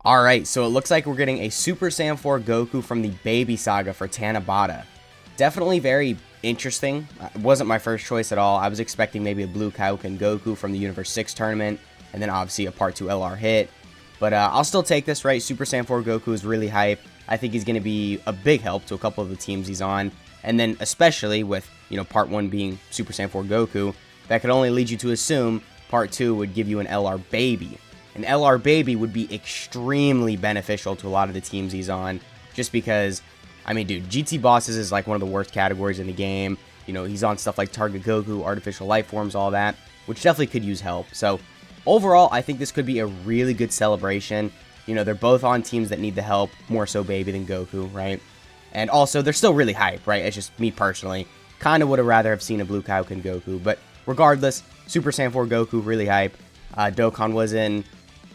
Alright, so it looks like we're getting a Super Saiyan 4 Goku from the Baby Saga for Tanabata. Definitely very interesting. It wasn't my first choice at all. I was expecting maybe a Blue Kaioken Goku from the Universe 6 tournament, and then obviously a Part 2 LR hit. But I'll still take this, right? Super Saiyan 4 Goku is really hype. I think he's going to be a big help to a couple of the teams he's on. And then especially with, Part 1 being Super Saiyan 4 Goku, that could only lead you to assume Part 2 would give you an LR Baby. An LR Baby would be extremely beneficial to a lot of the teams he's on, just because, I mean, dude, GT Bosses is like one of the worst categories in the game. He's on stuff like Target Goku, Artificial Life Forms, all that, which definitely could use help. So, overall, I think this could be a really good celebration. They're both on teams that need the help, more so Baby than Goku, right? And also, they're still really hype, right? It's just me personally. Kind of would have rather have seen a Blue Kaioken Goku, but regardless, Super Saiyan 4 Goku, really hype. Dokkan was in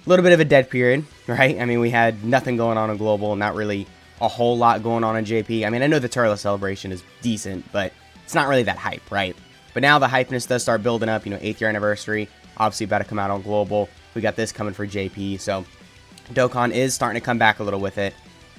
a little bit of a dead period, right? I mean, we had nothing going on in Global, not really a whole lot going on in JP. I mean, I know the Turles celebration is decent, but it's not really that hype, right? But now the hypeness does start building up, 8th year anniversary, obviously about to come out on Global. We got this coming for JP, so Dokkan is starting to come back a little with it,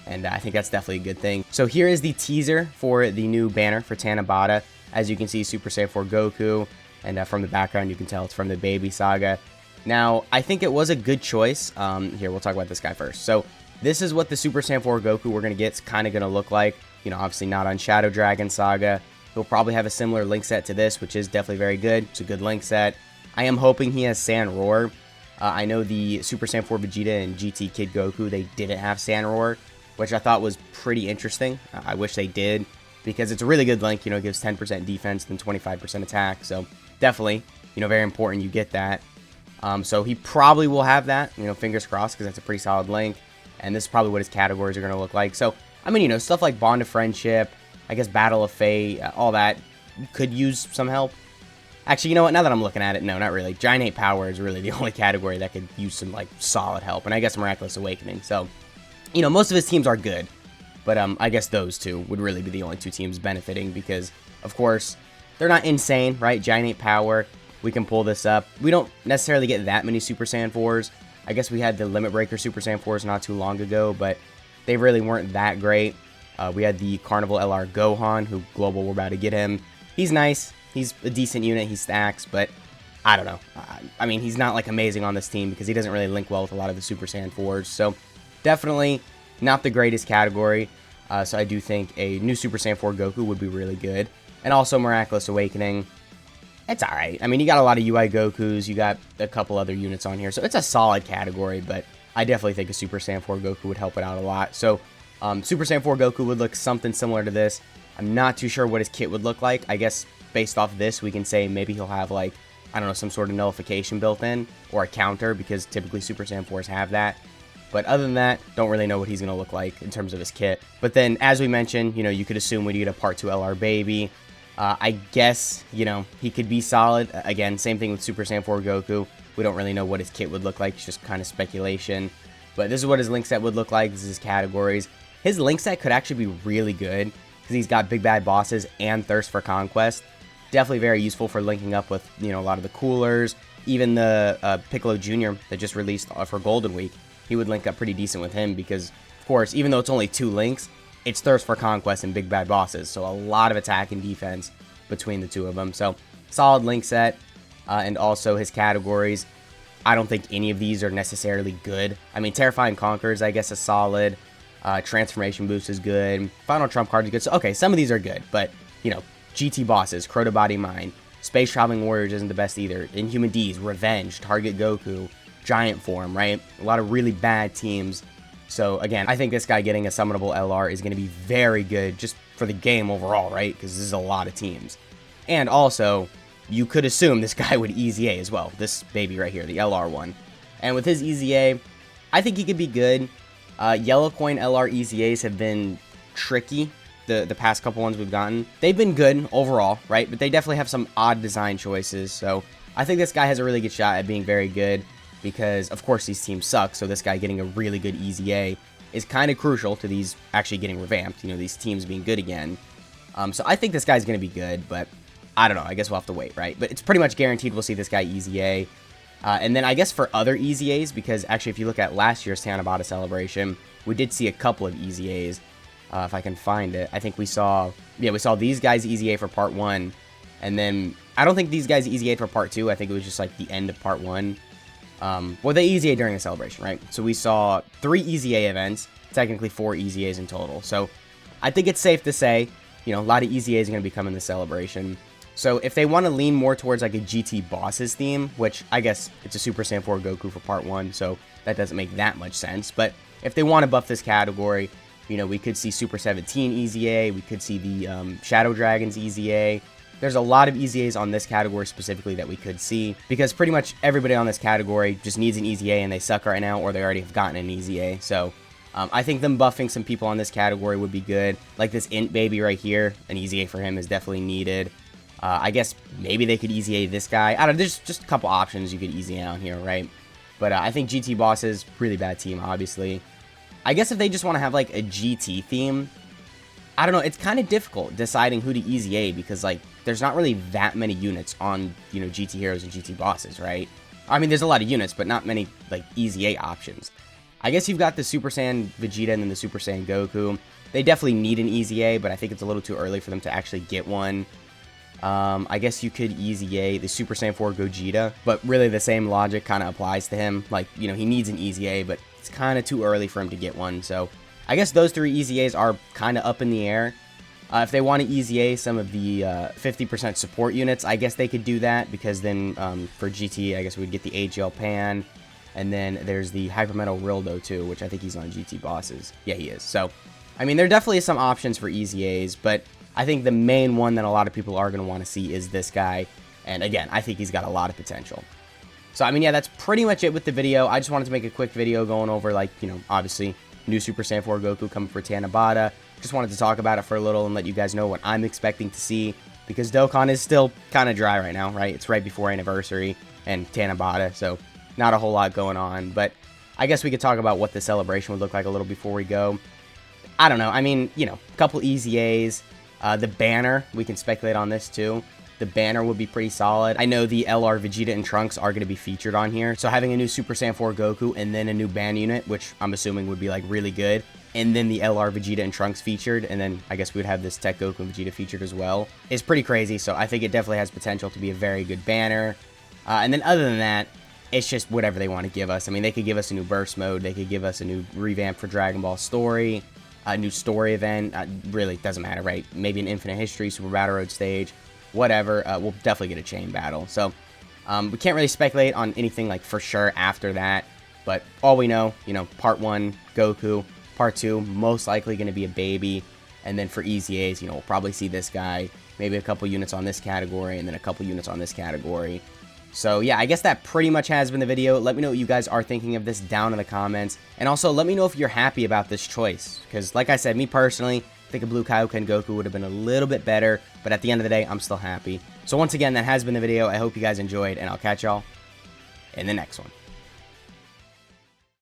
and I think that's definitely a good thing. So here is the teaser for the new banner for Tanabata. As you can see, Super Saiyan 4 Goku, and from the background you can tell it's from the Baby Saga. Now, I think it was a good choice. Here, we'll talk about this guy first. So, this is what the Super Saiyan 4 Goku we're going to get is kind of going to look like. Obviously not on Shadow Dragon Saga. He'll probably have a similar link set to this, which is definitely very good. It's a good link set. I am hoping he has Saiyan Roar. I know the Super Saiyan 4 Vegeta and GT Kid Goku, they didn't have Saiyan Roar, which I thought was pretty interesting. I wish they did, because it's a really good link. It gives 10% defense and 25% attack. So, definitely, very important you get that. So he probably will have that, fingers crossed, because that's a pretty solid link. And this is probably what his categories are going to look like. So, I mean, stuff like Bond of Friendship, I guess Battle of Fate, all that could use some help. Actually, you know what? Now that I'm looking at it, no, not really. Giant Ape Power is really the only category that could use some, solid help. And I guess Miraculous Awakening. So, most of his teams are good. But I guess those two would really be the only two teams benefiting because, of course, they're not insane, right? Giant Ape Power. We can pull this up. We don't necessarily get that many Super Saiyan 4s. I guess we had the Limit Breaker Super Saiyan 4s not too long ago, but they really weren't that great. We had the Carnival LR Gohan, who Global we're about to get him. He's nice. He's a decent unit. He stacks, but I don't know. I mean, he's not amazing on this team because he doesn't really link well with a lot of the Super Saiyan 4s. So definitely not the greatest category. So I do think a new Super Saiyan 4 Goku would be really good. And also Miraculous Awakening. It's alright. I mean, you got a lot of UI Gokus, you got a couple other units on here, so it's a solid category, but I definitely think a Super Saiyan 4 Goku would help it out a lot. So, Super Saiyan 4 Goku would look something similar to this. I'm not too sure what his kit would look like. I guess, based off this, we can say maybe he'll have, I don't know, some sort of nullification built in, or a counter, because typically Super Saiyan 4s have that. But other than that, don't really know what he's going to look like in terms of his kit. But then, as we mentioned, you could assume we'd get a Part 2 LR Baby. I guess, he could be solid. Again, same thing with Super Saiyan 4 Goku. We don't really know what his kit would look like. It's just kind of speculation. But this is what his link set would look like. This is his categories. His link set could actually be really good because he's got Big Bad Bosses and Thirst for Conquest. Definitely very useful for linking up with, a lot of the coolers. Even the Piccolo Jr. that just released for Golden Week. He would link up pretty decent with him because, of course, even though it's only 2 links, it's Thirst for Conquest and Big Bad Bosses, so a lot of attack and defense between the two of them. So, solid link set, and also his categories. I don't think any of these are necessarily good. I mean, Terrifying Conquerors, I guess, is solid. Transformation Boost is good. Final Trump Card is good. So, okay, some of these are good, but, GT Bosses, Crota Body Mine, Space Traveling Warriors isn't the best either. Inhuman D's, Revenge, Target Goku, Giant Form, right? A lot of really bad teams. So, again, I think this guy getting a summonable LR is going to be very good just for the game overall, right? Because this is a lot of teams. And also, you could assume this guy would Easy A as well. This baby right here, the LR one. And with his Easy A, I think he could be good. Yellow Coin LR Easy A's have been tricky, the past couple ones we've gotten. They've been good overall, right? But they definitely have some odd design choices. So, I think this guy has a really good shot at being very good. Because, of course, these teams suck, so this guy getting a really good Easy A is kind of crucial to these actually getting revamped, these teams being good again. So I think this guy's going to be good, but I don't know. I guess we'll have to wait, right? But it's pretty much guaranteed we'll see this guy Easy A. And then I guess for other EZAs, because actually if you look at last year's Tanabata celebration, we did see a couple of EZAs. If I can find it, I think we saw these guys EZA for part 1, and then I don't think these guys EZA'd for part 2. I think it was just like the end of part 1. Well, they EZA during the celebration, right? So we saw 3 EZA events, technically 4 EZAs in total. So I think it's safe to say, you know, a lot of EZAs are going to be coming to celebration. So if they want to lean more towards like a GT bosses theme, which I guess it's a Super Saiyan 4 Goku for part 1, so that doesn't make that much sense. But if they want to buff this category, you know, we could see Super 17 EZA, we could see the Shadow Dragons EZA. There's a lot of EZAs on this category specifically that we could see, because pretty much everybody on this category just needs an EZA and they suck right now, or they already have gotten an EZA. So I think them buffing some people on this category would be good. Like this Int Baby right here, an EZA for him is definitely needed. I guess maybe they could EZA this guy. I don't know, there's just a couple options you could EZA on here, right? But I think GT Bosses, really bad team, obviously. I guess if they just want to have like a GT theme, I don't know, it's kind of difficult deciding who to EZA, because like there's not really that many units on, you know, GT Heroes and GT Bosses, right? I mean, there's a lot of units, but not many like EZA options. I guess you've got the Super Saiyan Vegeta and then the Super Saiyan Goku. They definitely need an EZA, but I think it's a little too early for them to actually get one. I guess you could EZA the Super Saiyan 4 Gogeta, but really the same logic kind of applies to him. Like, you know, he needs an EZA, but it's kind of too early for him to get one. So I guess those 3 EZAs are kind of up in the air. If they want to EZA some of the 50% support units, I guess they could do that, because then for GT, I guess we'd get the AGL Pan, and then there's the Hyper Metal Rildo too, which I think he's on GT Bosses. Yeah, he is. So, I mean, there definitely is some options for EZAs, but I think the main one that a lot of people are going to want to see is this guy. And again, I think he's got a lot of potential. So, I mean, yeah, that's pretty much it with the video. I just wanted to make a quick video going over, like, you know, obviously, new Super Saiyan 4 Goku coming for Tanabata. Just wanted to talk about it for a little and let you guys know what I'm expecting to see, because Dokkan is still kind of dry right now, right? It's right before Anniversary and Tanabata, so not a whole lot going on. But I guess we could talk about what the celebration would look like a little before we go. I don't know. I mean, you know, a couple EZAs. The banner, we can speculate on this too. The banner would be pretty solid. I know the LR Vegeta and Trunks are going to be featured on here, so having a new Super Saiyan 4 Goku and then a new banner unit, which I'm assuming would be like really good, and then the LR Vegeta and Trunks featured, and then I guess we would have this Tech Goku and Vegeta featured as well, is pretty crazy. So I think it definitely has potential to be a very good banner. And then other than that, it's just whatever they want to give us. I mean, they could give us a new burst mode, they could give us a new revamp for Dragon Ball Story, a new story event, really doesn't matter, right? Maybe an Infinite History, Super Battle Road stage, whatever. We'll definitely get a chain battle. So we can't really speculate on anything like for sure after that, but all we know, you know, part 1 Goku, part 2 most likely going to be a baby, and then for EZAs, you know, we'll probably see this guy, maybe a couple units on this category, and then a couple units on this category. So yeah, I guess that pretty much has been the video. Let me know what you guys are thinking of this down in the comments. And also, let me know if you're happy about this choice. Because like I said, me personally, I think a Blue Kaioken Goku would have been a little bit better. But at the end of the day, I'm still happy. So once again, that has been the video. I hope you guys enjoyed, and I'll catch y'all in the next one.